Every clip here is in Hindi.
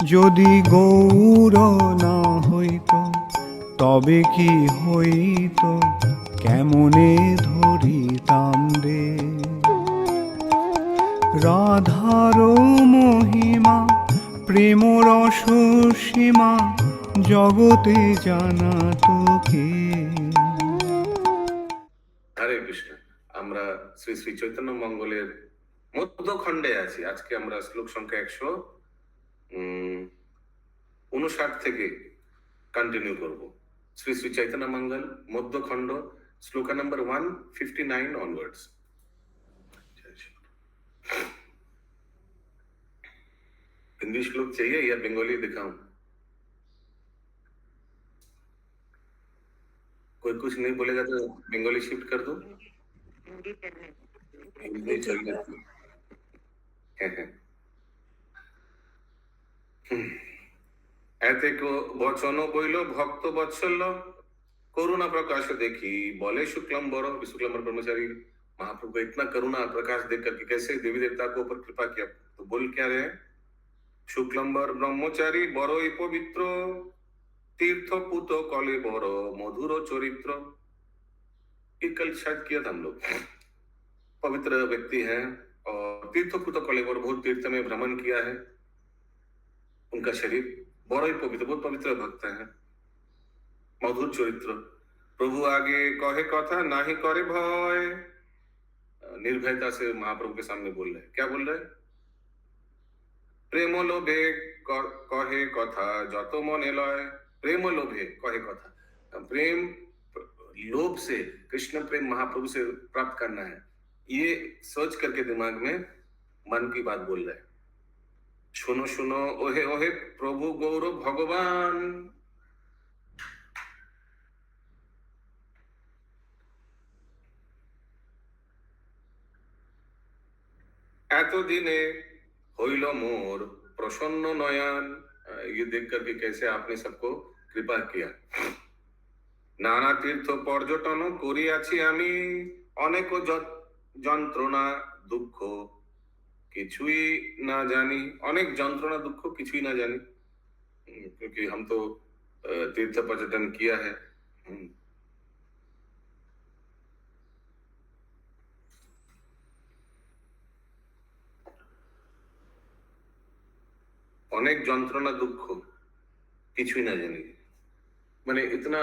যদি গৌর না হইত তবে কি হইত, কেমনে ধরিতাম রে। রাধার মহিমা প্রেম রস সীমা জগতে জানা তো কে। হরে কৃষ্ণ। আমরা শ্রী শ্রী চৈতন্য মঙ্গলের মধ্যখণ্ডে আছি। আজকে আমরা শ্লোক সংখ্যা 159 থেকে কন্টিনিউ করব। শ্রী শ্রী চৈতন্য মঙ্গল মধ্যখণ্ড শ্লোকা नंबर 159 ऑनवर्ड्स। हिंदी श्लोक चाहिए या बंगाली दिखाऊं? कोई कुछ नहीं बोलेगा तो बंगाली शिफ्ट कर दूं? हिंदी चल जाती है। এতে বচন বইল ভক্ত বৎসল্য, करुणा प्रकाश देखी बोले शुक्लम्बर। शुक्लम्बर ब्रह्मचारी महाप्रभु को इतना करुणा प्रकाश देख करके कैसे देवी देवता को ऊपर कृपा किया, तो बोल क्या रहे? शुक्लम्बर ब्रह्मचारी बड़ोई पवित्र, तीर्थ पुत कले बर मधुर चरित्र। ये कल शायद किया था हम लोग। पवित्र व्यक्ति हैं और तीर्थ पुत कले बर, बहुत तीर्थ में भ्रमण किया है। उनका शरीर बड़ोई पवित्र, बहुत पवित्र भक्त है। मधुर चरित्र। प्रभु आगे कहे कथा नाही करे भय। निर्भयता से महाप्रभु के सामने बोल रहे। क्या बोल रहे? प्रेम लोभे कहे कथा जत मने लय। प्रेम लोभे कहे कथा, प्रेम लोभ से, कृष्ण प्रेम महाप्रभु से प्राप्त करना है, ये सोच करके दिमाग में मन की बात बोल रहे। सुनो सुनो ओहे ओहे प्रभु गौर भगवान। एतदिने होइल मोर प्रसन्न नयन। ये देख करके कैसे आपने सबको कृपा किया। नाना तीर्थ पर्यटन करियाछि आमी, अनेक যন্ত্রণা দুঃখ কিছুই না জানি। अनेक যন্ত্রণা दुख কিছুই না জানি, क्योंकि हम तो तीर्थ पर्यटन किया है। অনেক যন্ত্রণা দুঃখ কিছুই না জানি, মানে इतना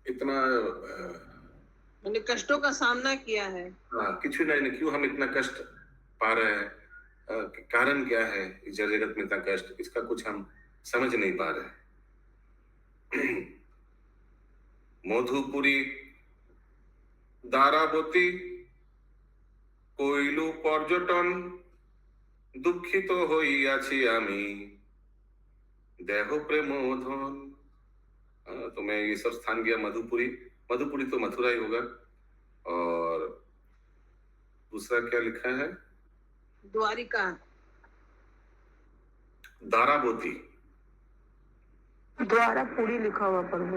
इतना मैंने कष्टों का सामना किया है। हाँ, किसी नहीं, क्यों हम इतना कष्ट पा रहे हैं, कारण क्या है इस जगत में इतना कष्ट, इसका कुछ हम समझ नहीं पा रहे। मधुपुरी दारावती কইলু পর্যটন, দুঃখিত হইয়াছি আমি देह प्रेम धन। तो मैं ये सब स्थान गया। मधुपुरी, मधुपुरी तो मथुरा ही होगा। और दूसरा क्या लिखा है? द्वारिका, दारावती, द्वारापुरी लिखा हुआ प्रभु।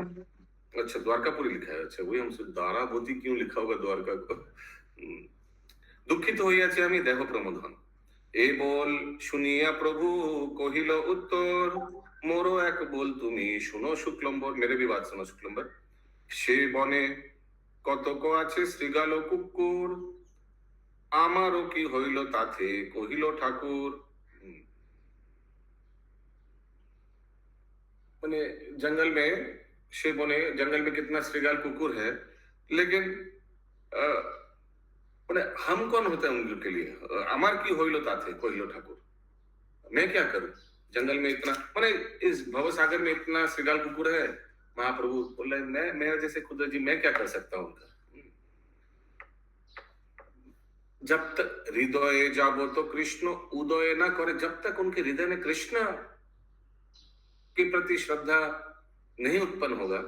अच्छा, द्वारकापुरी लिखा है। अच्छा, वही हम दारावती क्यों लिखा होगा द्वारका को। दुखित হইয়াছি আমি দেহ প্রমোধন। এ বল শুনিয়া প্রভু কহিল উত্তর, মোরো এক বল তুমি শুনো শুক্লম্বর। मेरे भी बात सुनो शुक्लम्बर। সে বনে কতক আছে শ্রীগাল কুকুর, আমারও কি হইল তাতে কহিল ঠাকুর। मैंने जंगल में, से बने जंगल में कितना श्रीगाल कुकुर है, लेकिन मैंने हम कौन होते हैं उनके लिए? अमर की होइलो ताथे कोहिलो ठाकुर, मैं क्या करूं? जंगल में इतना, मैंने इस भवसागर में इतना श्रीगाल कुकुर है। महाप्रभु बोले मैं जैसे खुद जी मैं क्या कर सकता हूं उनका। जब तक हृदय जाबो तो कृष्ण उदय ना करे, जब तक उनके हृदय में कृष्ण के प्रति श्रद्धा नहीं उत्पन्न होगा,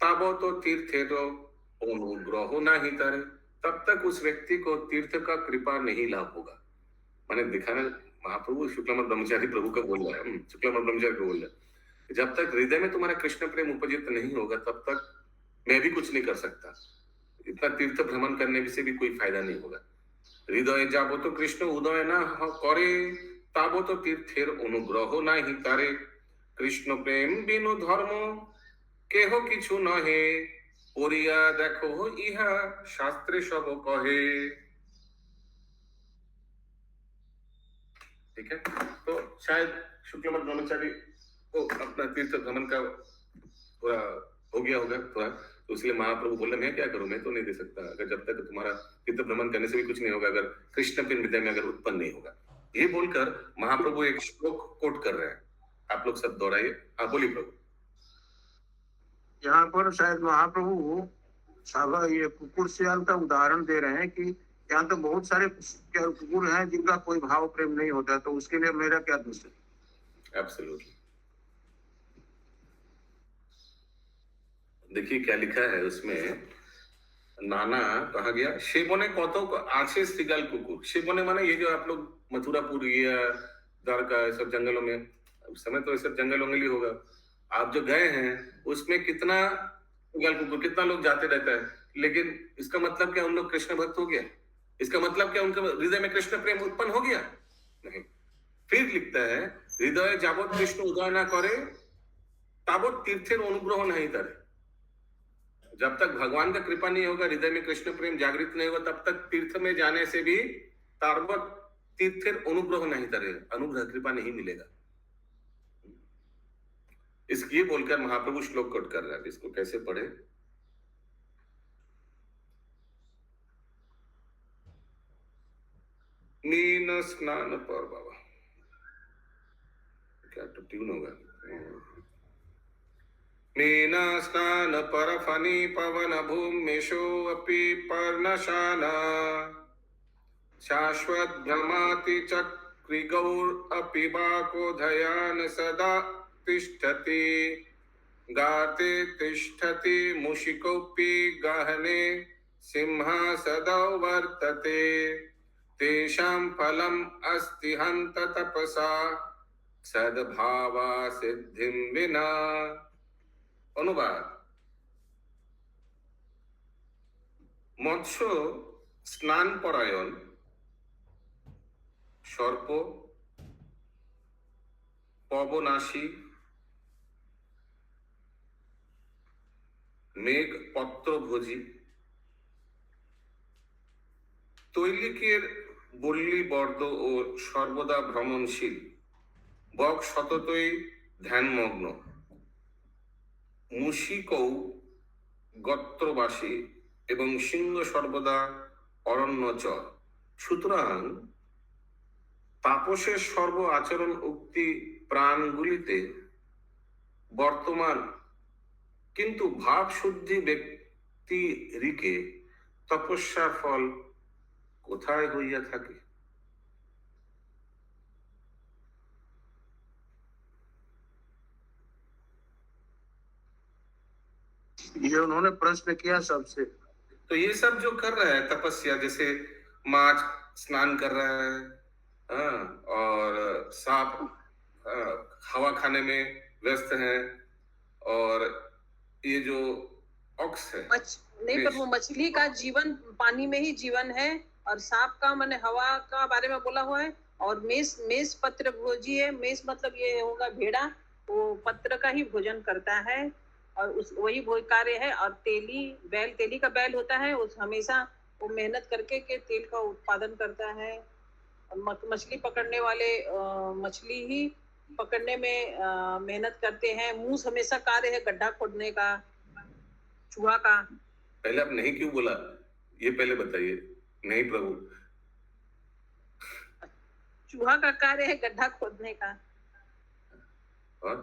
ताबो तो तीर्थेरो अनुग्रह नहीं तारे, तब तक उस व्यक्ति को तीर्थ का कृपा नहीं लाभ होगा। मैंने दिखाना, महाप्रभु शुक्लम्बर ब्रह्मचारी प्रभु का बोल रहा है, शुक्लम्बर ब्रह्मचारी को बोल रहा है, जब तक हृदय में तुम्हारा कृष्ण प्रेम उपजित नहीं होगा तब तक मैं भी कुछ नहीं कर सकता। इतना तीर्थ भ्रमण करने से भी कोई फायदा नहीं होगा। हृदय जाबो तो कृष्ण उदय ना करे, তাবো তো তীর্থের অনুগ্রহ নাহি তারে, কৃষ্ণ প্রেম বিনু ধর্ম কেহ কিছু নহে, পড়িয়া দেখো ইহা शास्त्रे सब कहे। ठीक है, तो शायद शुक्ल मठ ब्रह्मचारी को अपना तीर्थ भ्रमण का थोड़ा हो गया होगा थोड़ा, तो इसलिए महाप्रभु बोले मैं क्या करूं, मैं तो नहीं दे सकता, अगर जब तक तुम्हारा तीर्थ भ्रमण करने से भी कुछ नहीं होगा, अगर कृष्ण प्रेम हृदय में अगर उत्पन्न नहीं होगा। ये बोलकर महाप्रभु एक श्लोक कोट कर रहे हैं, आप लोग सब दोहराइए। हाँ बोलिए प्रभु। यहाँ पर शायद महाप्रभु सावा ये कुकुर सियाल का उदाहरण दे रहे हैं कि यहाँ तो बहुत सारे कुकुर हैं जिनका कोई भाव प्रेम नहीं होता, तो उसके लिए मेरा क्या दोष है? एब्सोल्युटली। देखिए क्या लिखा है उसमें, नाना कहा गया शेबने कतक आछे श्रीगाल कुकुर। शेबने माने ये जो आप लोग मथुरापुर या द्वारका सब जंगलों में, उस समय तो ये सब जंगल वंगल ही होगा, आप जो गए हैं उसमें कितना श्रीगाल कुकुर, कितना लोग जाते रहता है, लेकिन इसका मतलब क्या उन लोग कृष्ण भक्त हो गया? इसका मतलब क्या उनके हृदय में कृष्ण प्रेम उत्पन्न हो गया? नहीं। फिर लिखता है हृदय जावत कृष्ण उदय ना करे तावत तीर्थेर अनुग्रह नहीं करे। जब तक भगवान का कृपा नहीं होगा, हृदय में कृष्ण प्रेम जागृत नहीं होगा, तब तक तीर्थ में जाने से भी तावत तीर्थेर अनुग्रह नहीं करे, अनुग्रह कृपा नहीं मिलेगा। इसलिए बोलकर महाप्रभु श्लोक कोट कर रहा है, इसको कैसे पढ़े? मीन स्नान पर बाबा क्या तो ट्यून होगा। मीन स्नान पर फनी पवन भूमिशो अपि पर्णशाला, शाश्वत भ्रमाति चक्री गौर अपि बाको धयान सदा तिष्ठति, गाते तिष्ठति मुशिकोऽपि गहने सिंहासदौ वर्तते, तेषां फलम् अस्ति हन्त तपसा सद्भावा सिद्धिं विना। अनुवाद, मत्स्य स्नान परायण सर्प, पवनाशी, मेघ पत्रभोजी, তৈলিকের বল্লী বর্দ ও সর্বদা ভ্রমণশীল, বক সততই ধ্যানমগ্ন, মুশিকৌ গত্রবাসী এবং সিংহ সর্বদা অরণ্যচর। সুতরাং তাপসের সর্ব আচরণ উক্তি প্রাণগুলিতে বর্তমান, কিন্তু ভাব শুদ্ধি ব্যক্তিরিকে তপস্যার ফল কোথায় হইয়া থাকে? ये उन्होंने प्रश्न किया सबसे। तो ये सब जो कर रहा है तपस्या, जैसे माछ स्नान कर रहा है, और सांप हवा खाने में व्यस्त है, और ये जो ऑक्स है, नहीं पर वो मछली का जीवन पानी में ही जीवन है, और सांप का मैंने हवा का बारे में बोला हुआ है, और मेष पत्र भोजी है। मेष मतलब ये होगा भेड़ा, वो पत्र का ही भोजन करता है और उस वही भोज कार्य है। और तेली का बैल होता है, उस हमेशा वो मेहनत करके के तेल का उत्पादन करता है। और मछली पकड़ने वाले मछली ही पकड़ने में मेहनत करते हैं। मूस हमेशा कार्य है गड्ढा खोदने का, चूहा का। पहले आप नहीं क्यों बोला, ये पहले बताइए। नहीं प्रभु, चूहा का कार्य है गड्ढा खोदने का। और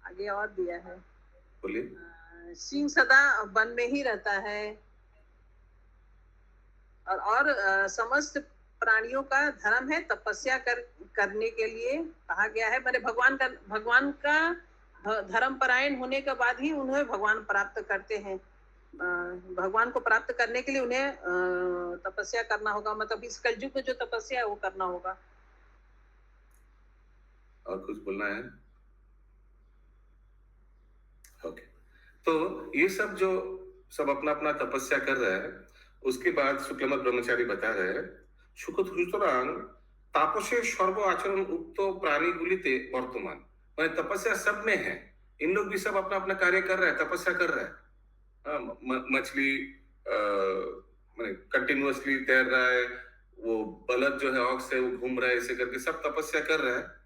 आगे और दिया है, बोलिए। सिंह सदा वन में ही रहता है, और समस्त प्राणियों का धर्म है तपस्या करने के लिए कहा गया है। मैंने भगवान का धर्म परायण होने के बाद ही उन्हें भगवान प्राप्त करते हैं। भगवान को प्राप्त करने के लिए उन्हें तपस्या करना होगा, मतलब इस कलयुग में जो तपस्या है वो करना होगा। और कुछ बोलना है? ओके, तो ये सब जो सब अपना अपना तपस्या कर रहा है, उसके बाद शुक्लमठ ब्रह्मचारी बता रहे हैं सुतरां तापसेर सर्व आचरण उक्त प्राणीगुलिते वर्तमान। माने तपस्या सब में है, इन लोग भी सब अपना अपना कार्य कर रहा है, तपस्या कर रहा है। मछली माने कंटिन्यूअसली तैर रहा है, वो बलद जो है ऑक्स है वो घूम रहा है, ऐसे करके सब तपस्या कर रहा है।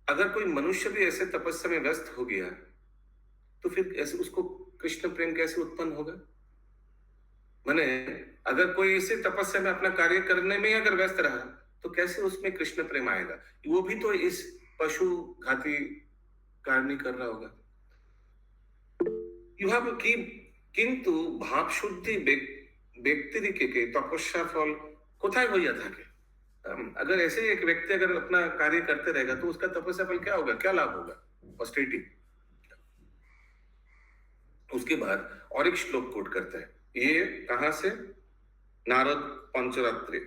अगर कोई मनुष्य भी ऐसे तपस्या में व्यस्त हो गया तो फिर ऐसे उसको कृष्ण प्रेम कैसे उत्पन्न होगा? माने अगर कोई इसी तपस्या में अपना कार्य करने में अगर व्यस्त रहा तो कैसे उसमें कृष्ण प्रेम आएगा? वो भी तो इस पशु घाती कार्य कर रहा होगा। यू हैव की কিন্তু ভাব শুদ্ধি ব্যক্তিদিকে তপস্যা ফল কোথায় হইয়া থাকে? अगर ऐसे एक व्यक्ति अगर अपना कार्य करते रहेगा तो उसका तपस्या फल क्या होगा, क्या लाभ होगा? ऑस्टेरिटी। उसके बाद और एक श्लोक कोट करता है, ये कहां से? नारद पंचरात्रि।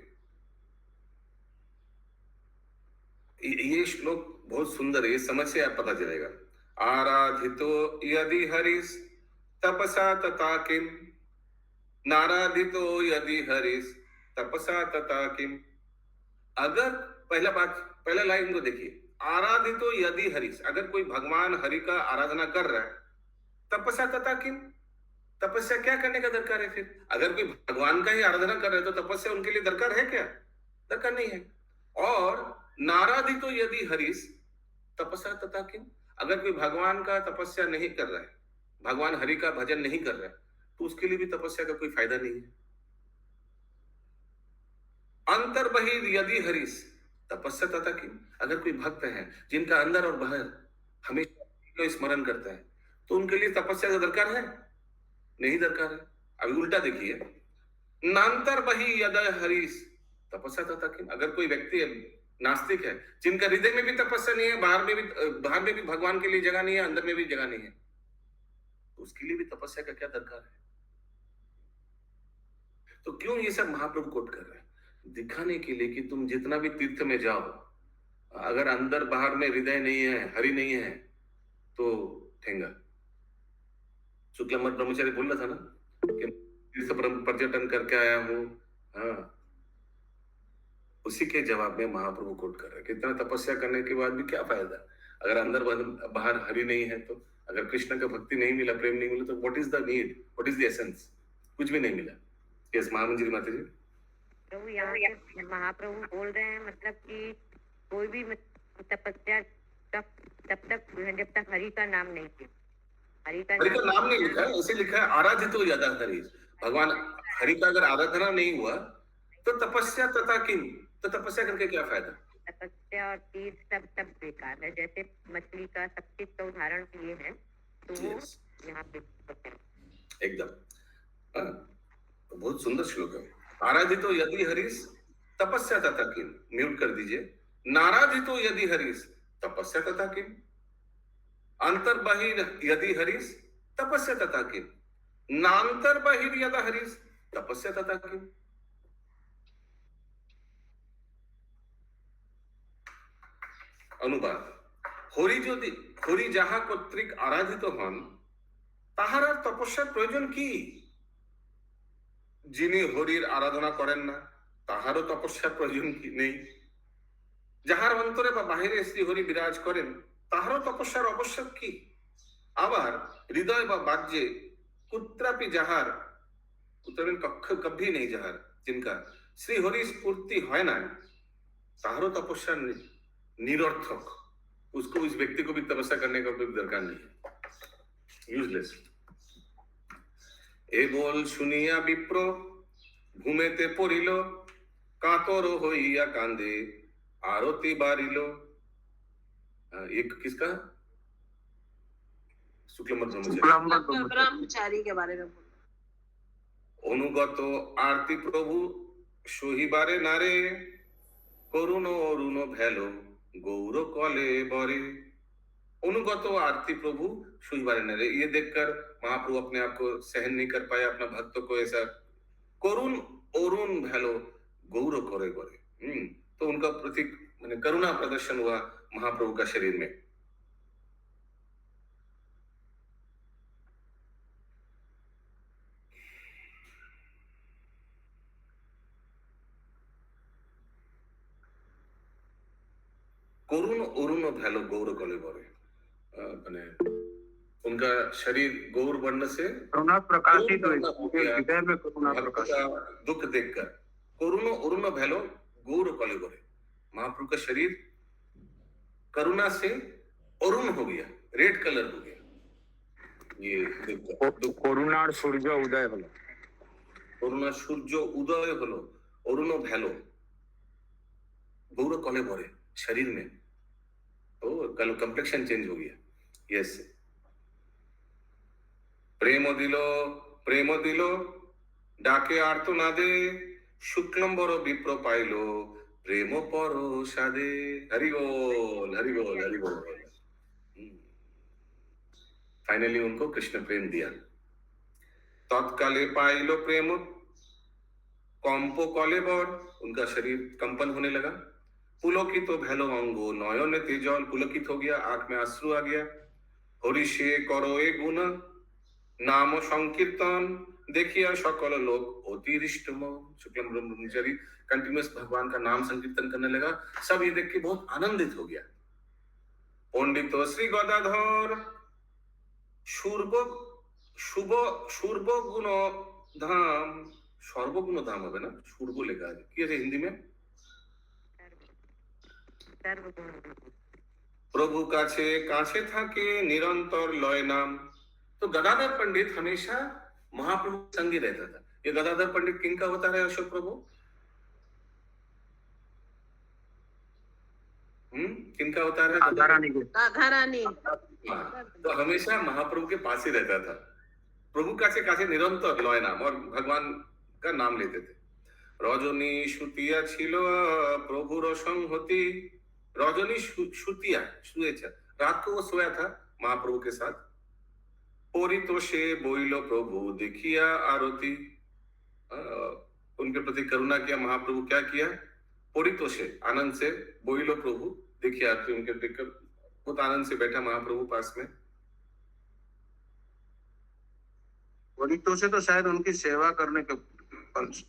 ये श्लोक बहुत सुंदर है, ये समझ से आप पता चलेगा। आराधितो यदि हरिस तपसा तथा किम, नाराधितो यदि हरिस तपसा तथा किम। अगर पहला लाइन को देखिए, आराधितो यदि हरिस, अगर कोई भगवान हरि का आराधना कर रहा है, तपस्या तथा किम, तपस्या क्या करने का दरकार है? फिर अगर कोई भगवान का ही आराधना कर रहे हैं तो तपस्या उनके लिए दरकार है क्या? दरकार नहीं है। और नाराधितो यदि हरिस तपस्या तथा किम, अगर कोई भगवान का तपस्या नहीं कर रहा है, भगवान हरि का भजन नहीं कर रहा है, तो उसके लिए भी तपस्या का कोई फायदा नहीं है। अंतर बहिर यदि हरिस तपस्या तथा किम, अगर कोई भक्त है जिनका अंदर और बाहर हमेशा को स्मरण करता है तो उनके लिए तपस्या का दरकार है? नहीं दरकार है। अभी उल्टा देखिए, नांतर बही यद हरिस तपस्या तथा किम, अगर कोई व्यक्ति नास्तिक है जिनका हृदय में भी तपस्या नहीं है, बाहर में भी भगवान के लिए जगह नहीं है, अंदर में भी जगह नहीं है, तो उसके लिए भी तपस्या का क्या दरकार है? तो क्यों ये सब महाप्रभु कोट कर रहे हैं? दिखाने के लिए कि तुम जितना भी तीर्थ में जाओ, अगर अंदर बाहर में हृदय नहीं है, हरि नहीं है, तो ठेंगा। शुक्लमठ ब्रह्मचारी बोल रहा था ना कि तीर्थ पर्यटन करके आया हूं। हाँ, उसी के जवाब में महाप्रभु कोट कर रहे हैं कि इतना तपस्या करने के बाद भी क्या फायदा अगर अंदर बाहर हरि नहीं है? तो अगर कृष्ण का भक्ति नहीं मिला, प्रेम नहीं मिला, तो what is the need, what is the essence? कुछ भी नहीं मिला। यस महामंजरी माता जी। प्रभु यहाँ पे महाप्रभु बोल रहे हैं मतलब कि कोई भी तपस्या तब तक जब तक हरि का नाम नहीं लिया, हरि का नाम नहीं लिखा है, ऐसे लिखा है आराधितो यदा हरि। भगवान हरि का अगर आराधना नहीं हुआ तो तपस्या तथा किम, तो तपस्या करके क्या फायदा? तपस्या और तीर्थ सब बेकार है। जैसे मछली का सबचीज का उदाहरण दिए हैं, तो वो यहाँ पे एकदम तो बहुत सुंदर श्लोक है। आराधितो यदि हरिस तपस्या तथा किम, म्यूट कर दीजिए। नाराधितो यदि हरिस तपस्या तथा किम, अंतर बहिर यदि हरिस तपस्या तथा किम, नांतर बहिर यदा हरिस तपस्या तथा किम। अनुवाद, হরি যাহা কর্তৃক আরাধিত হন তাহার আর তপস্যার প্রয়োজন কি? যিনি হরির আরাধনা করেন না তাহারও তপস্যার প্রয়োজন কি নেই। যাহার অন্তরে বা বাহিরে শ্রী হরি বিরাজ করেন তাহারও তপস্যার আবশ্যক কি? আবার হৃদয় বা বাহ্যে কুত্রাপি যাহার, উত্তরের কক্ষ কभी नहीं যাহার, जिनका श्री हरि स्फूर्ति হয় না তাহারও তপস্যা निरर्थक, उसको उस व्यक्ति को भी तपस्या करने का कोई दरकार नहीं है, यूजलेस। ए बोल सुनिया विप्र घूमेते पड़िल कातर हইয়া कांदे आरती बारिल। एक किसका? शुक्लमठ ब्रह्मचारी के बारे में बोल। অনুগত आरती प्रभु সহিবারে নারে করুণ অরুণ ভেলো गौर कले बरे। अनुगत आरती प्रभु सुइबारे नरे, ये देखकर महाप्रभु अपने आप को सहन नहीं कर पाए, अपना भक्तों को ऐसा करुण अरुण भैलो गौर करे बरे। तो उनका प्रतीक माने करुणा प्रदर्शन हुआ महाप्रभु का शरीर में। অরুণ অরুণ ভ্যালো গৌর কলে বরে মানে उनका शरीर गौर वर्ण से करुणा प्रकाशित हुई, गौर वर्ण हो उनके गया। हृदय में करुणा भक्त प्रकाशित। का दुख देखकर करुण अरुण भैलो गौर कले बोले महाप्रभु का शरीर करुणा से अरुण हो गया, रेड कलर हो गया। ये देखकर दुख করুণার সূর্য উদয় হলো। करुणा सूर्य उदय हलो अरुण भैलो गौर कले बोले शरीर में तो कल कंप्लेक्शन चेंज हो गया। यस প্রেম দিল ডাকে আর্তনাদে শুক্লম্বর বিপ্র পাইল প্রেম পরশাদে। হরি बोल हरि बोल हरि बोल। फाइनली उनको कृष्ण प्रेम दिया। तत्काले पाइलो प्रेम कंप कले बर उनका शरीर कंपन होने लगा। पुलकित भैलो अंगो नयन तेजल पुलकित हो गया, आंख में अश्रु आ गया। हरिषे करो ए गुण नाम संकीर्तन देखिया सकल लोग अतिरिष्ट मन। शुक्लम ब्रह्मचारी कंटिन्यूस भगवान का नाम संकीर्तन करने लगा। सब ये देख के बहुत आनंदित हो गया। पंडित श्री गदाधर शुभ गुण धाम सर्वगुण धाम হবে না শুর্ব লেখা আছে কি আছে হিন্দি में सर्वगुण प्रभु काछे काछे থাকে निरंतर लय नाम। तो गदाधर पंडित हमेशा महाप्रभु के संग ही रहता था। ये गदाधर पंडित किन का अवतार है अशोक प्रभु? किन का अवतार है? राधा रानी के राधा रानी हाँ, तो हमेशा महाप्रभु के पास ही रहता था। प्रभु काछे काछे निरंतर लय नाम और भगवान का नाम लेते थे। रजनी सुतिया छिलो प्रभुर संहति। रजनी सुतिया सुएछा रात को वो सोया था महाप्रभु के साथ। परितोषे बोइलो प्रभु देखिया आरती। उनके प्रति करुणा किया महाप्रभु। क्या किया? परितोषे आनंद से बोइलो प्रभु देखिया आरती। उनके देखकर बहुत आनंद से बैठा महाप्रभु पास में। वरिष्ठों से तो शायद उनकी सेवा करने के फल से।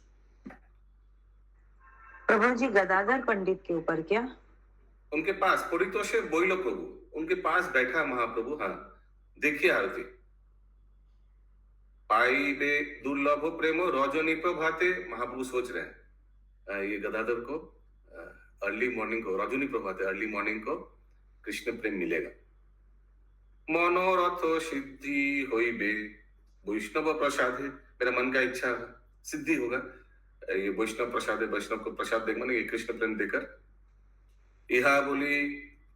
प्रभु जी गदाधर पंडित के ऊपर क्या? उनके पास परितोषे बोइलो प्रभु उनके पास बैठा महाप्रभु। हाँ देखिए आरती। पाइबे दुर्लभ प्रेम रजनी प्रभाते। महाप्रभु सोच रहे हैं ये गदाधर को अर्ली मॉर्निंग को रजनी प्रभाते अर्ली मॉर्निंग को कृष्ण प्रेम मिलेगा। मनोरथ सिद्धि होइबे वैष्णव प्रसाद है। मेरा मन का इच्छा सिद्धि होगा। ये वैष्णव प्रसाद है, वैष्णव को प्रसाद देगा ना ये कृष्ण प्रेम देकर। यहा बोली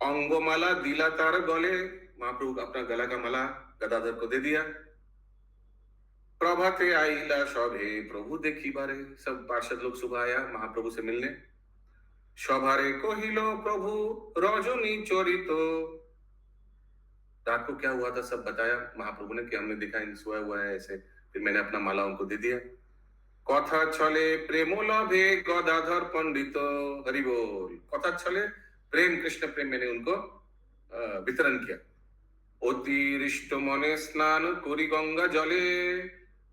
अंगमाला दिला तार गले। महाप्रभु अपना गला का माला गदाधर को दे दिया। प्रभाते आईला सभे प्रभु देखी बारे। सब पार्षद लोग सुबह आया महाप्रभु से मिलने। सभारे कहिलो प्रभु रजनी चरितो। रात को क्या हुआ था सब बताया महाप्रभु ने कि हमने देखा इन सोया हुआ है ऐसे। फिर मैंने अपना माला उनको दे दिया। कथा छले प्रेम लभे गदाधर पंडित। हरि बोल। कथा छले प्रेम कृष्ण प्रेम मैंने उनको वितरण किया। अतिरिष्ट मने स्नान करी गंगा जले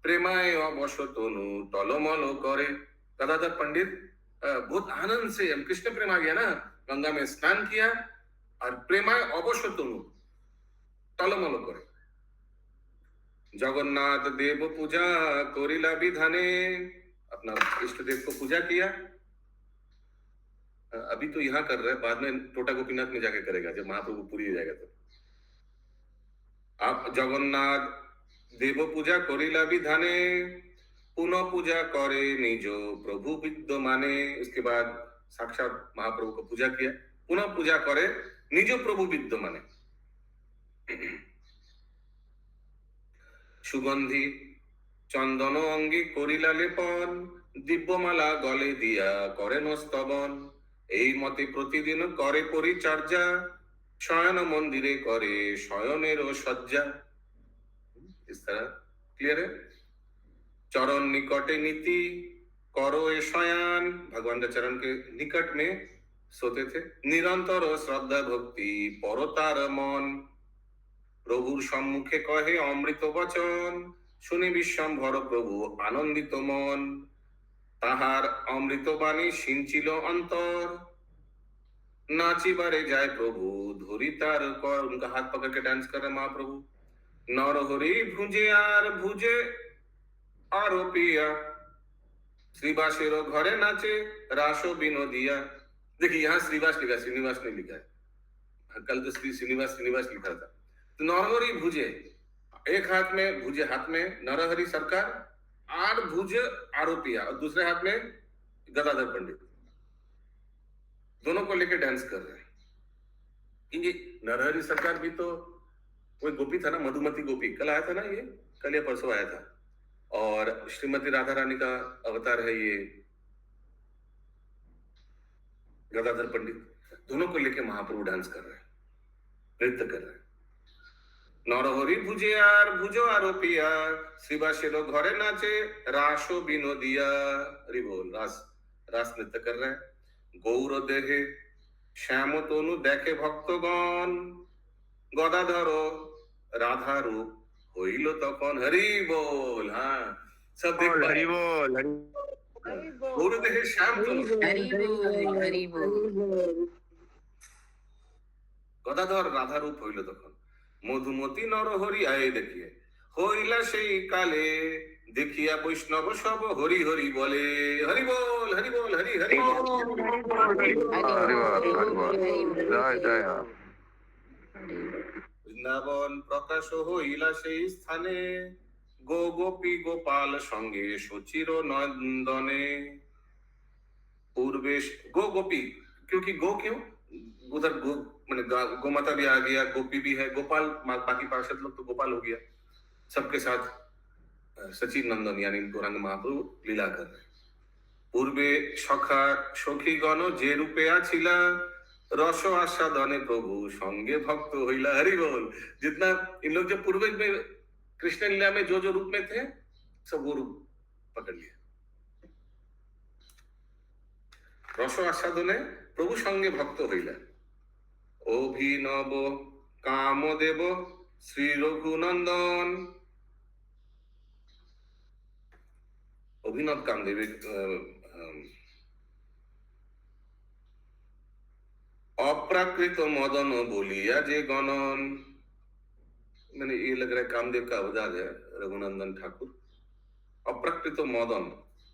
प्रेमाय अवश्य तनु टलमल करे। गदाधर पंडित बहुत आनंद से हम कृष्ण प्रेम आ गया ना गंगा में स्नान किया और प्रेमाय अवश्य तनु टलमल करे। जगन्नाथ देव पूजा कोरिला विधाने। अपना इष्ट देव को पूजा किया। अभी तो यहाँ कर रहे हैं बाद में टोटा गोपीनाथ में जाके करेगा जब महाप्रभु पूरी हो जाएगा तो। आप जगन्नाथ देव पूजा करिला विधाने पुनः पूजा करे निजो प्रभु विद्यमाने। उसके बाद साक्षात महाप्रभु को पूजा किया। पुनः पूजा करे निजो प्रभु विद्यमाने। सुगंधी चंदन अंगी करिला लेपन दिव्यमाला गले दिया करे स्तवन। এই মতে প্রতিদিন করে পরিচর্যা শয়ন মন্দিরে করে শয়নের সজ্জা। इस तरह क्लियर है। चरण निकटे नीति करो ए शयान। भगवान के चरण के निकट में सोते थे। निरंतर श्रद्धा भक्ति परतार मन। प्रभुर सम्मुखे कहे अमृत वचन শুনি বিশ্বম্ভর প্রভু আনন্দিত মন। তাহার অমৃত বাণী সিঞ্চিল অন্তর। नाची बारे जाए प्रभु धोरी तार कर, उनका हाथ पकड़ के डांस कर रहे महाप्रभु। नरहरि भुजे आर भुजे आरो पिया, श्रीवासेरो घरे नाचे रासो बिनोदिया। देखिए यहाँ श्रीवास लिखा, श्रीनिवास नहीं लिखा है, कल तो श्री श्रीनिवास श्रीनिवास लिखा था। तो नरहरि भुजे, एक हाथ में भुजे, हाथ में नरहरि सरकार, आर भुजे आरोपिया, और दूसरे हाथ में गदाधर पंडित, दोनों को लेकर डांस कर रहे हैं। ये नरहरि सरकार भी तो कोई गोपी था ना, मधुमती गोपी, कल आया था ना, ये कल या परसों आया था। और श्रीमती राधा रानी का अवतार है ये गदाधर पंडित, दोनों को लेके महाप्रभु डांस कर रहे हैं, नृत्य कर रहे हैं। नरहरि भुजे आर भुजो आरोपिया, श्रीवासेरो घरे नाचे रासो बिनोदिया। हरि बोल, रास रास नृत्य कर रहे हैं। गौर देहे श्याम तनु देखे भक्तगण, गदाधर राधा रूप হইল তখন। হরি বল। हाँ सब देख हरि बोल गौर देहे श्याम तनु हरी बोल। गदाधर राधा रूप হইল তখন। মধুমতি নরহরি আয়ে দেখিয়ে, হইলা সেই কালে দেখিয়া বৈষ্ণব সব হরি হরি বলে। হরি বল হরি বল হরি হরি जय जय हाँ। বৃন্দাবন প্রকাশ হইলা সেই স্থানে, গো গোপী গোপাল সঙ্গে সচির নন্দনে। पूर्वेश गो गोपी, क्योंकि गो क्यों उधर गो मैंने गो माता भी आ गया, गोपी भी है, गोपाल बाकी पार्षद लोग तो गोपाल हो गया। सबके साथ सचिन नंदन यानी गौरांग महाप्रभु लीला कर रहे। पूर्वे सखा सखी गण जे रूपे आछिला, रस आस्वादने प्रभु संगे भक्त होइला। हरि बोल। जितना इन लोग जो पूर्व में कृष्ण लीला में जो जो रूप में थे, सब वो रूप पकड़ लिया। रस आस्वादने प्रभु संगे भक्त होइला। अभिनव कामदेव श्री रघुनंदन। अभिनव कामदेव अप्राकृत मदन बोलिया जे गणन। मैंने ये लग रहा है कामदेव का अवतार है रघुनंदन ठाकुर। अप्राकृत मदन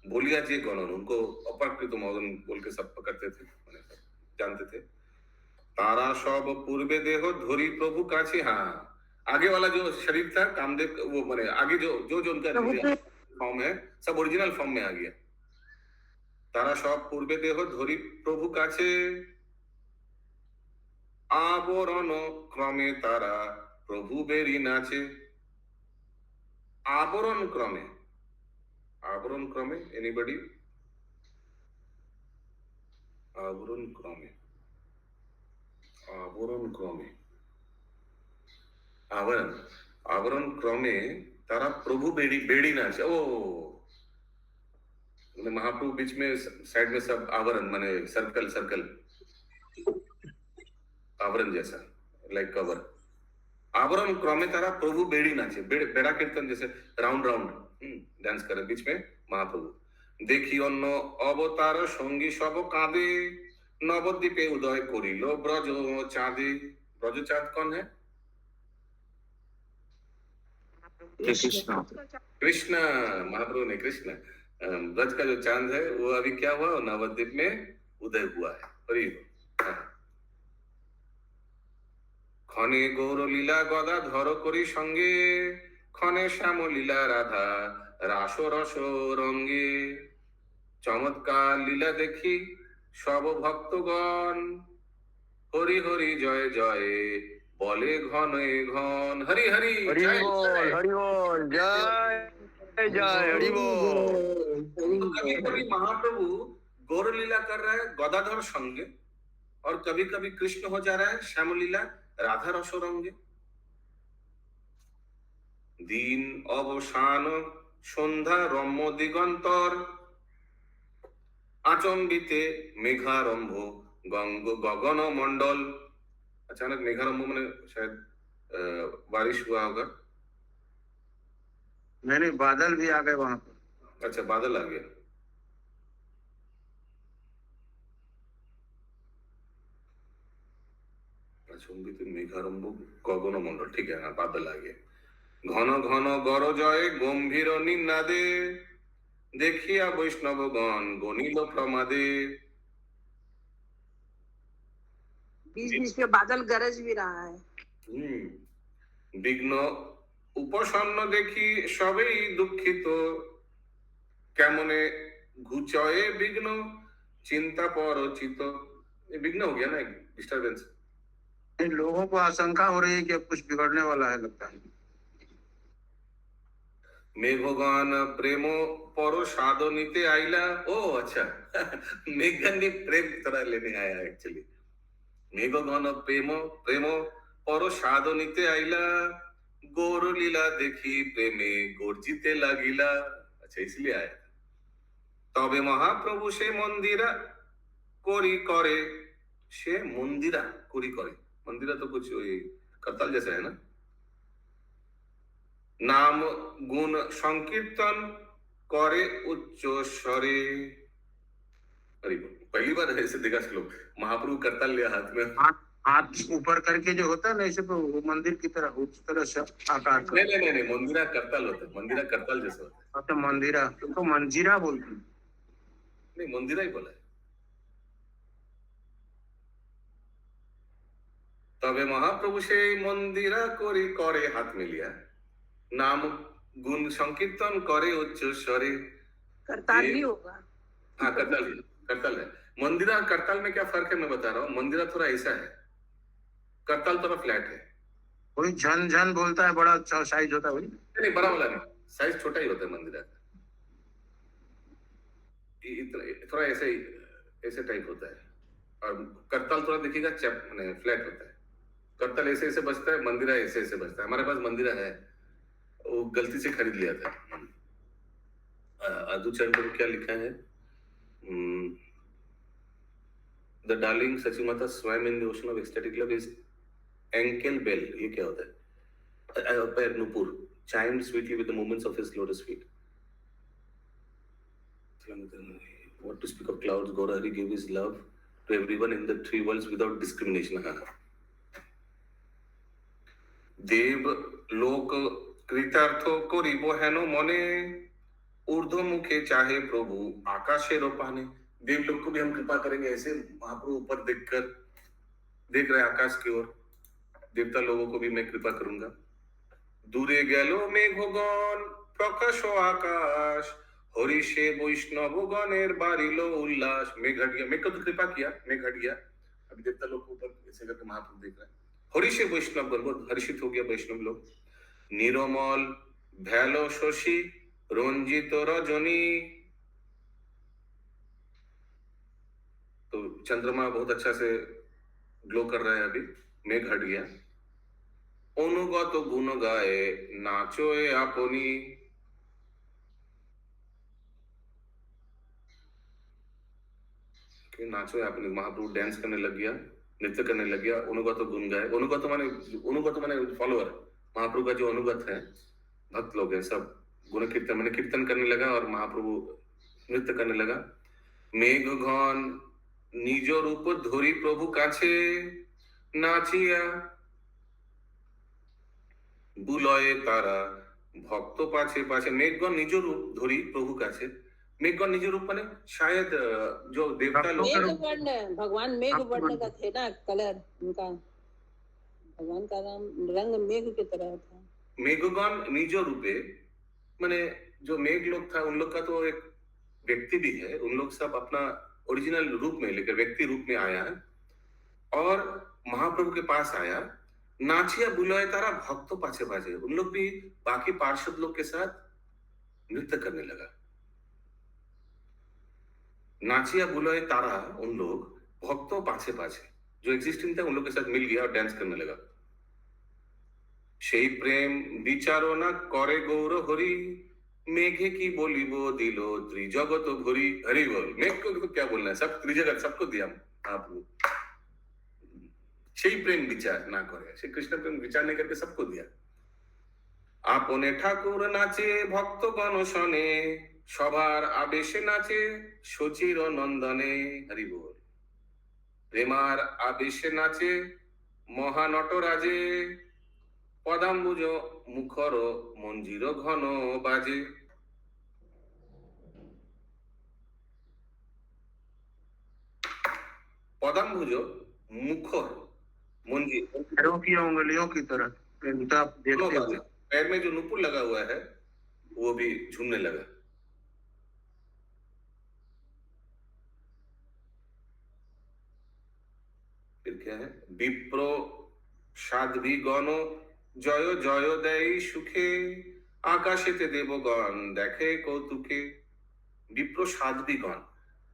बोलिया जे गणन, उनको अप्राकृत मदन बोल के सब पकड़ते थे, जानते थे। तारा सब पूर्वे देह धोरी प्रभु काछे। हाँ आगे वाला जो शरीर था कामदेव, वो मैंने आगे जो जो जो उनका फॉर्म है सब ओरिजिनल फॉर्म में आ गया। तारा सब पूर्वे देह धोरी प्रभु काछे, आवरण क्रमे तारा प्रभु बेरी नाचे। आवरण क्रमे, आवरण क्रमे, एनीबॉडी? आवरण क्रमे, आवरण क्रमे, आवरण आवरण क्रमे तारा प्रभु बेड़ी बेड़ी नाचे। ओ महाप्रभु बीच में साइड में सब आवरण माने सर्कल सर्कल, आवरण जैसा लाइक कवर। आवरण क्रमे तारा प्रभु बेड़ी नाचे, बेड़ा कीर्तन जैसे राउंड राउंड डांस करे बीच में महाप्रभु। देखी अन्न अवतार संगी सब काঁদে, नवद्वीपे उदय करिल ब्रज चाँदे। ब्रज चाँद कौन है? कृष्ण कृष्ण, महाप्रभु ने कृष्ण। ब्रज का जो चांद है वो अभी क्या हुआ, नवद्वीप में उदय हुआ है। हरि ক্ষণে গৌর লীলা গদাধর করি সঙ্গে, ক্ষণে শ্যাম লীলা রাধা রাস রস রঙ্গে। চমৎকার লীলা দেখি সব ভক্তগণ, হরি হরি জয় জয় বলে ঘনে ঘন। হরি হরি हरि जय बोल जय। हरि बोल जय जय हरि बोल। तो कभी कभी महाप्रभु गौर लीला कर रहा है गदाधर संगे, और कभी कभी कृष्ण हो जा रहा है श्याम लीला राधा रस रंगे। दिन अवसान सन्ध्या रम्य दिगंतर, आचम्बिते मेघारंभ गगन मंडल। अचानक मेघारंभ मैंने शायद बारिश हुआ होगा। नहीं बादल भी आ गए वहां पर। अच्छा बादल आ गया। চম্বিত মেঘারম্ভ গগনমণ্ডল, ঠিক है, हाँ बादल आ गए। ঘন ঘন গরজয় গম্ভীর নিনাদে দেখিয়া বৈষ্ণবগণ গণিল প্রমাদে। बीच बीच में बादल गरज भी रहा है। বিঘ্ন উপসন্ন দেখি সবেই দুঃখিত, কেমনে ঘুচয়ে বিঘ্ন चिंता পরচিত। ये विघ्न हो गया ना, एक डिस्टर्बेंस। इन लोगों को आशंका हो रही है कि अब कुछ बिगड़ने वाला है, लगता है। মেঘগণ প্রেম পর সাধনিতে আইলা। ओ अच्छा मेघगण भी प्रेम थोड़ा लेने आया एक्चुअली। মেঘগণ প্রেম প্রেম পর সাধনিতে আইলা, গৌর লীলা দেখি প্রেমে গর্জিতে লাগিলা। अच्छा इसलिए आया। তবে মহাপ্রভু সে মন্দিরা করি করে, সে মন্দিরা করি করে, मंदिरा तो कुछ वही करताल जैसा है ना। नाम गुण संकीर्तन करे उच्च स्वरे। अरे पहली बार ऐसे देखा श्लोक, महाप्रभु करताल लिया हाथ में। हाथ ऊपर करके जो होता है ना, ऐसे तो वो मंदिर की तरह उस तरह से आकार का। नहीं मंदिरा करताल होता है, मंदिरा करताल जैसा होता है। तो मंदिरा तो मंजीरा बोलते हैं। नहीं मंदिरा ही बोला है। तबे महाप्रभु से मंदिरा कोरी करे हाथ में लिया, नाम गुण संकीर्तन करे उच्च स्वरे। करताल ही होगा। हाँ करताल है। मंदिरा करताल में क्या फर्क है मैं बता रहा हूँ। मंदिरा थोड़ा ऐसा है, करताल थोड़ा फ्लैट है। कोई झन झन बोलता है, बड़ा अच्छा साइज होता है वही। नहीं बड़ा वाला नहीं, साइज छोटा ही होता है मंदिरा का। थोड़ा ऐसे ऐसे टाइप होता है। और करताल थोड़ा देखिएगा फ्लैट होता है। करताल ऐसे ऐसे बजता है, मंदिरा ऐसे ऐसे बजता है। हमारे पास मंदिरा है, वो गलती से खरीद लिया था। अधु चरण पर क्या लिखा है, द डार्लिंग सची माता स्वयं in the ocean of ecstatic love is ankle bell. ये क्या होता है, पैर Nupur chimed sweetly with the movements of his lotus feet. What to speak of clouds, Gaurahari gave his love to everyone in the three worlds without discrimination. দেব লোক কৃতার্থ করিব হেন মনে, ऊर्ध्व मुखे चाहे प्रभु आकाशे रोपाने। देव लोग को भी हम कृपा करेंगे ऐसे, महाप्रभु ऊपर देख रहे आकाश की ओर, देवता लोगों को भी मैं कृपा करूंगा। दूरे गेलो मेघगण प्रकाश आकाश, हरिषे वैष्णवगणेर बारिलो उल्लास। मेघ हट गया, मेघ को तो कृपा किया, मेघ हट गया, अभी देवता लोग ऊपर ऐसे करके महाप्रभु देख रहे हैं। हरिषे वैष्णवगण बहुत हर्षित हो गया वैष्णव लोग। निरमल भैलो शशि रंजित रजनी। तो चंद्रमा बहुत अच्छा से ग्लो कर रहा है अभी, मेघ हट गया। अनुगत गुण गाए नाचोए आपनी। नाचो अपने, महाप्रभु डांस करने लग गया, नृत्य करने लग गया। अनुगत गुण गाए, अनुगत माने फॉलोअर, महाप्रभु का जो अनुगत है, भक्त लोग हैं सब, गुण कीर्तन मैंने कीर्तन करने लगा और महाप्रभु नृत्य करने लगा। मेघगण निज रूप धरी प्रभु काछे नाचिया, बुलये तारा भक्त पाछे पाछे। मेघगण निज रूप धरी प्रभु काछे, मेघगण निज रूप माने शायद जो देवता लोग, मेघवर्ण, भगवान मेघवर्ण का थे ना कलर उनका, भगवान का नाम रंग मेघ की तरह था। मेघगण निज रूपे माने जो मेघ लोग था उन लोग का तो एक व्यक्ति भी है, उन लोग सब अपना ओरिजिनल रूप में लेकर व्यक्ति रूप में आया और महाप्रभु के पास आया। नाचिया बुलाए तारा भक्त पाछे पाछे, उन लोग भी बाकी पार्षद लोग के साथ नृत्य करने लगा। नाचिया बुलाए तारा, उन लोग भक्तों पाछे पाछे जो एग्जिस्टिंग था उन लोग के साथ मिल गया और डांस करने लगा। সেই প্রেম বিচারনা করে গৌর হরি, मेघे की बोलिबो दिलो त्रिजगत भरी। हरि बोल, मेघ को तो क्या बोलना है, सब त्रिजगत सबको दिया आपको। সেই প্রেম বিচার না করে, श्री कृष्ण प्रेम विचार नहीं करके सबको दिया। আপনে ঠাকুর নাচে ভক্তগণ শনে, সবার আবেশে নাচে সচির নন্দনে। হরি बोल, প্রেমার আবেশে নাচে মহানটরাজে পদাম্বুজ মুখর মঞ্জির ঘন বাজে। পদাম্বুজ মুখর मंजिल पैरों की उंगलियों की तरह आप देखते हुए। पैर में जो नुपुर लगा हुआ है वो भी झूमने लगा। फिर क्या है, विप्रो साध्वी गण जय जय देय सुखे आकाशेते देवगण देखे कौतुके। विप्रो साध्वी गण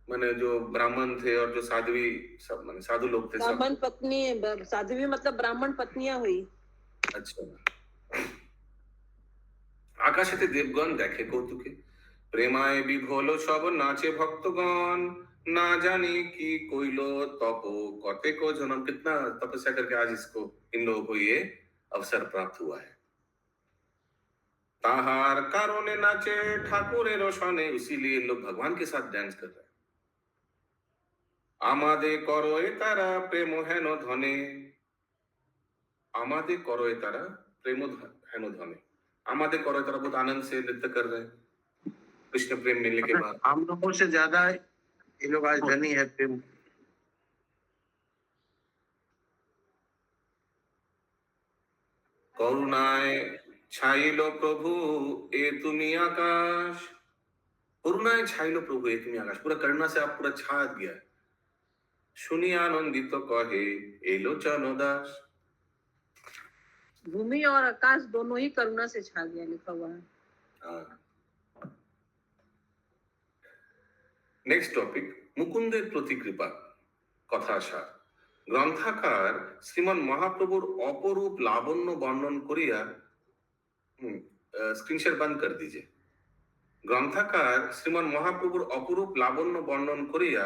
माने जो ब्राह्मण थे और जो साध्वी सब माने साधु लोग थे सब। ब्राह्मण पत्नी, साध्वी मतलब ब्राह्मण पत्नियां हुई। अच्छा, आकाशेते देवगण देखे कौतुके प्रेमाय विभोल सब नाचे भक्तगण ना जाने की कोइलो तपो कते को जन्म। कितना तपस्या करके आज इसको इन लोगों को ये अवसर प्राप्त हुआ है। ताहार कारणे नाचे ठाकुरे रोशने, इसीलिए इन लोग भगवान के साथ डांस कर रहे हैं। आमादे करोए तारा प्रेम हेन धने, आमादे करोए तारा प्रेम हेन धने, आमादे करोए तारा बहुत आनंद से नृत्य कर रहे हैं कृष्ण प्रेम मिलने के बाद। हम लोगों से ज्यादा ये लोग आज धनी है प्रेम। करुणाय छाइलो प्रभु ए तुमी आकाश, करुणाय छाइलो प्रभु ए तुमी आकाश, पूरा करुणा से आप पूरा छा गया। सुनी आनंदित कहे एलो चनदास, भूमि और आकाश दोनों ही करुणा से छा गया, लिखा हुआ है। नेक्स्ट टॉपिक, मुकुंदेर प्रति कृपा कथासार। ग्रंथाकार श्रीमान महाप्रभुर अपरूप लावण्य वर्णन करिया, स्क्रीनशॉट बंद कर दीजिए। ग्रंथाकार श्रीमान महाप्रभुर अपरूप लावण्य वर्णन करिया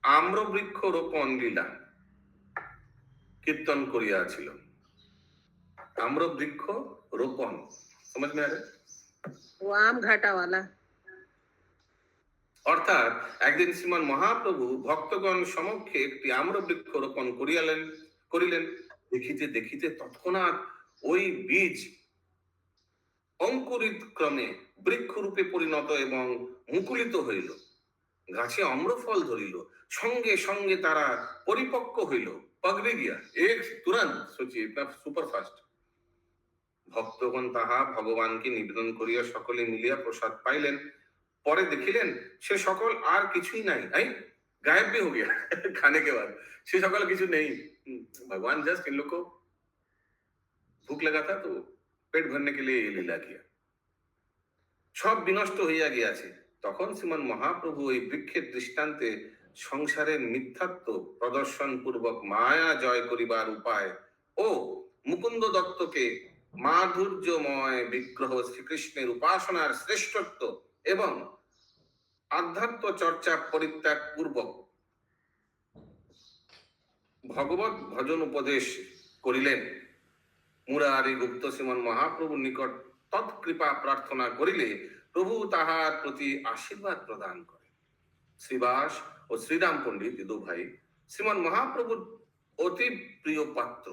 आम्रवृक्ष रोपण लीला कीर्तन करियाছিল। आम्रवृक्ष रोपण समझ में आ रहा है? वो आम घाटा वाला। অর্থাৎ একদিন শ্রীমান মহাপ্রভু ভক্তগণ সমক্ষে একটি আম্রবৃক্ষ রোপণ করিলেন। দেখিতে দেখিতে তৎক্ষণাৎ ওই বীজ অঙ্কুরিত ক্রমে বৃক্ষরূপে পরিণত এবং মুকুলিত হইল, গাছে আম্রফল ধরিল, সঙ্গে সঙ্গে তারা পরিপক্ক হইল, পগড়ে গিয়া এক তুরন্ত। সোচিয়ে ইতনা সুপার ফাস্ট। ভক্তগণ তাহা ভগবানকে নিবেদন করিয়া সকলে মিলিয়া প্রসাদ পাইলেন। পরে দেখিলেন সে সকল আর কিছুই নাই, गायब भी हो गया खाने के बाद। से সকল কিছু নেই। भगवान जस्ट इन लोग को भूख लगा था तो पेट भरने के लिए ये लीला किया। সব বিনষ্ট হইয়া গিয়াছে। তখন শ্রীমান মহাপ্রভু এই বৃক্ষের দৃষ্টান্তে সংসারের মিথ্যাত্ব প্রদর্শন পূর্বক মায়া জয় করিবার উপায় ও মুকুন্দ দত্তকে মাধুর্যময় বিগ্রহ শ্রীকৃষ্ণের উপাসনার শ্রেষ্ঠত্ব এবং আধ্যাত্ম চর্চা পরিত্যাগ পূর্বক ভগবত ভজন উপদেশ করিলেন। মুরারি গুপ্ত শ্রীমান মহাপ্রভুর নিকট তৎকৃপা প্রার্থনা করিলে প্রভু তাহার প্রতি আশীর্বাদ প্রদান করেন। শ্রীবাস ও শ্রীরাম পণ্ডিত দু ভাই শ্রীমান মহাপ্রভুর অতি প্রিয় পাত্র।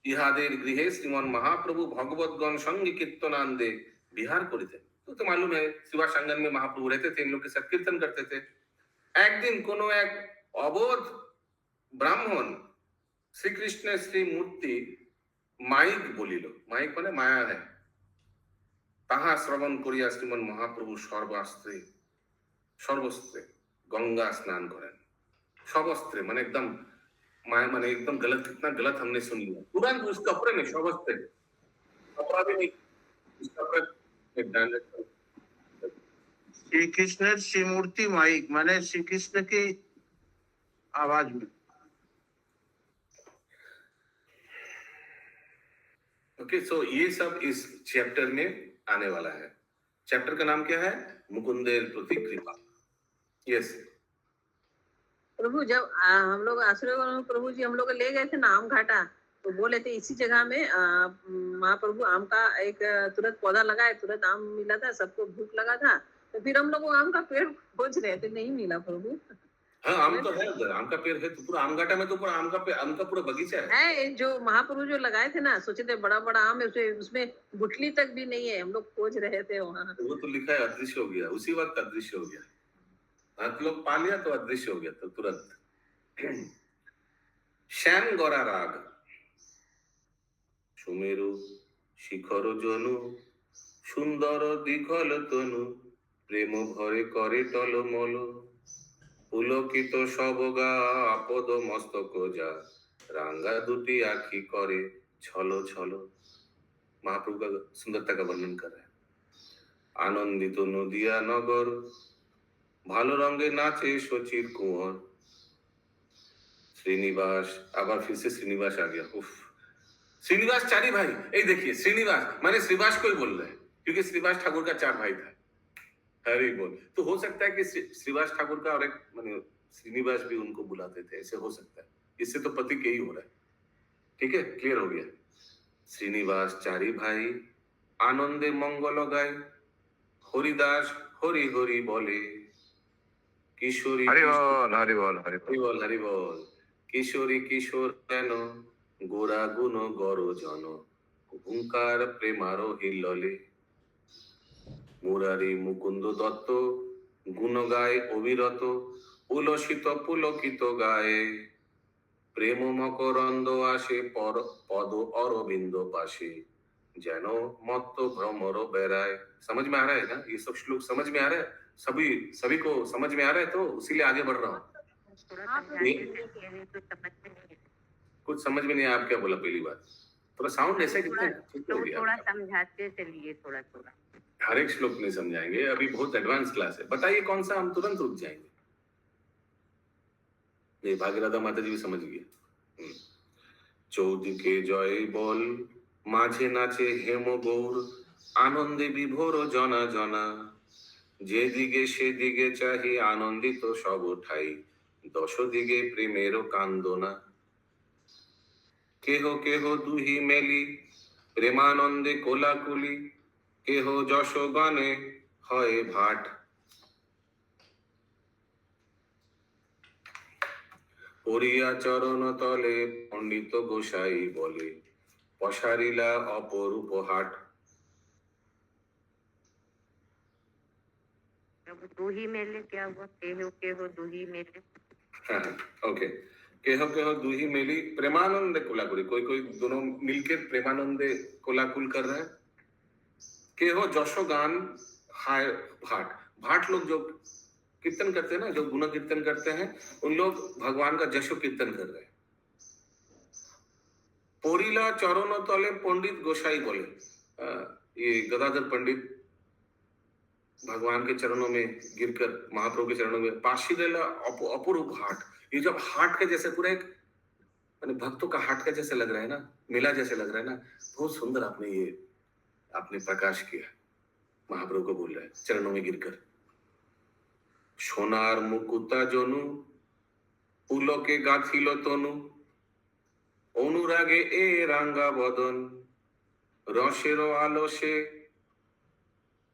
ইহাদের গৃহে শ্রীমান মহাপ্রভু ভগবতগণ সঙ্গে कीर्तनांदे विहार करिতেন। तो मालूम है श्रीवास आंगन में महाप्रभु रहते थे, इन लोग के साथ कीर्तन करते थे। एक दिन कोनो एक अबोध ब्राह्मण श्री कृष्ण श्री मूर्ति माइक बोलिल, माइक माने माया है, ताहा श्रवण करिया श्रीमन महाप्रभु सर्वस्त्रे गंगा स्नान करें। सबस्त्रे माने एकदम माया माने एकदम गलत, कितना गलत हमने सुन लिया। तुरंत उस कपड़े में सबस्त्रे, कपड़ा भी नहीं, उस कपड़े श्री कृष्ण श्री मूर्ति माइक माने श्री कृष्ण की आवाज में। ओके, सो ये सब इस चैप्टर में आने वाला है। चैप्टर का नाम क्या है? मुकुंदेर प्रति कृपा। यस प्रभु, जब हम लोग आश्रय प्रभु जी हम लोग ले गए थे ना आम घाटा, तो बोले थे इसी जगह में महाप्रभु आम का एक तुरंत पौधा लगाए, तुरंत आम मिला था, सबको भूख लगा था, तो फिर हम लोग आम का पेड़ खोज रहे थे, नहीं मिला प्रभु। हाँ आम तो है उधर, आम का पेड़ है तो पूरा आमगाटा में तो पूरा आम का पूरा बगीचा है। है जो महाप्रभु जो लगाए थे ना, सोचे थे बड़ा बड़ा आम है, उसमें गुठली तक भी नहीं है, हम लोग खोज रहे थे वहाँ। वो तो लिखा है अदृश्य हो गया, उसी वक्त अदृश्य हो गया। हाथ लोग पा लिया तो अदृश्य हो गया तो तुरंत। श्याम गौरा राग सुमेरु शिखर जनु सुंदर दिखल तनु प्रेम भरे करे टलमल पुलकित सबगा आपद मस्तक जा रांगा दुटी आखी करे छलो छलो। महाप्रभु का सुंदरता का वर्णन कर रहे हैं। आनंदित नदिया नगर भालो रंगे नाचे शचीर कुंवर श्रीनिवास, आबार फिर से श्रीनिवास आ गया। उफ, श्रीनिवास चारी भाई, ये देखिए श्रीनिवास माने श्रीवास को ही बोल रहे हैं क्योंकि श्रीवास ठाकुर का 4 भाई था। हरि बोल। तो हो सकता है कि श्रीवास ठाकुर का और एक माने श्रीनिवास भी उनको बुलाते थे, ऐसे हो सकता है। इससे तो पति के ही हो रहा है। ठीक है, क्लियर हो गया। श्रीनिवास चारी भाई आनंदे मंगल गाय हरिदास हरि हरि बोले किशोरी हरि बोल हरि बोल हरि बोल। हरि बोल हरि बोल। किशोरी किशोर केन गोरा गुण गौर जन হুঙ্কার প্রেমার হিল্ললে মুরারি মুকুন্দ দত্ত গুণ গায় অবিরত উলসিত পুলকিত গায়ে প্রেম মকরন্দ আসে পদ অরবিন্দ পাশে যেন মত্ত ভ্রমর বেড়ায়। समझ में आ रहा है ना? ये सब श्लोक समझ में आ रहा है? सभी को समझ में आ रहा है, तो इसीलिए आगे बढ़ रहा हूँ। थोड़ा समझाइए सर, ये तो समझ में नहीं है। कुछ समझ में नहीं आया, आप क्या बोला पहली बार? थोड़ा साउंड ऐसे कितना ठीक तो हो गया थोड़ा आपका। समझाते चलिए थोड़ा थोड़ा। हर एक श्लोक नहीं समझाएंगे, अभी बहुत एडवांस क्लास है। बताइए कौन सा, हम तुरंत रुक जाएंगे। ये भागीरथा माता जी भी समझ गए। चौदिके जय बोल माझे नाचे हेम गौर आनंदे विभोर जना जना যেদিকে সেদিকে চাহি আনন্দিত সব ঠাই দশ দিকে প্রেমের কান্দনা কেহ কেহ দুহি মেলি প্রেমানন্দে কোলাকুলি কেহ যশ গানে হয় ভাট পড়িয়া চরণ তলে পণ্ডিত গোসাই বলে পশারিলা অপরূপ হাট। अब दो ही मेले क्या हुआ? के हो दो ही मेले। ओके, केहो केहो दुही मेली प्रेमानंद कोलाकुली, कोई कोई दोनों मिलके प्रेमानंद कोलाकुल कर रहे हैं। केहो जशो गान हाय भाट, भाट लोग जो कीर्तन करते हैं ना, जो गुण कीर्तन करते हैं, उन लोग भगवान का जशो कीर्तन कर रहे हैं। पोरीला चरण तले पंडित गोसाई बोले, ये गदाधर पंडित भगवान के चरणों में गिरकर महाप्रभु के चरणों में पाशीरेला अपूर्व हाट, ये जब हाट के जैसे पूरा एक माने भक्तों का हाट का जैसे लग रहा है ना, मेला जैसे लग रहा है ना, बहुत सुंदर आपने प्रकाश किया। महाप्रभु को बोल रहा है चरणों में गिरकर। सोनार मुकुता जनु पुलके गाथिल तनु অনুরাগে এ রাঙ্গা বদন রসের আলসে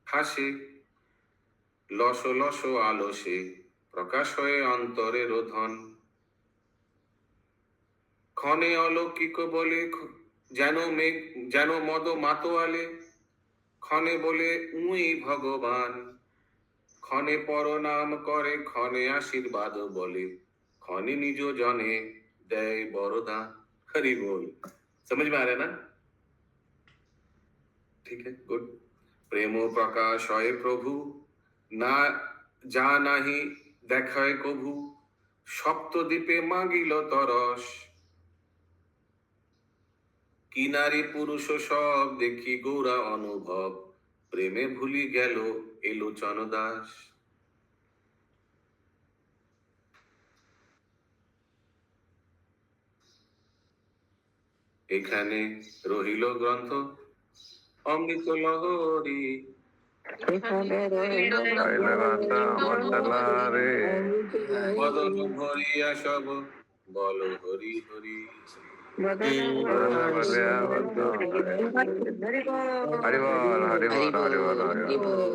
হাসে লস লস আলসে প্রকাশ হয়ে অন্তরের ধন ক্ষণে অলৌকিক বলে যেন মদ মাতোয়ালে ক্ষণে বলে উই ভগবান ক্ষণে পরনাম করে ক্ষণে আশীর্বাদ বলে ক্ষণে নিজ জনে দেয় বরদান। हरि बोल। समझ में आ रहा है ना? ठीक है, गुड। प्रेमो प्रकाश হয় প্রভু না যা নাহি দেখায় কভু সপ্তদ্বীপে মাগিল তরস কিনারি পুরুষ সব দেখি গৌরা অনুভব প্রেমে ভুলি গেল এলোচন দাস। এখানে রহিল গ্রন্থ অমৃত লহরী বদন ভরিয়া সব বল হরি হরি। हरि बोल हरि बोल हरि बोल हरि बोल हरि बोल।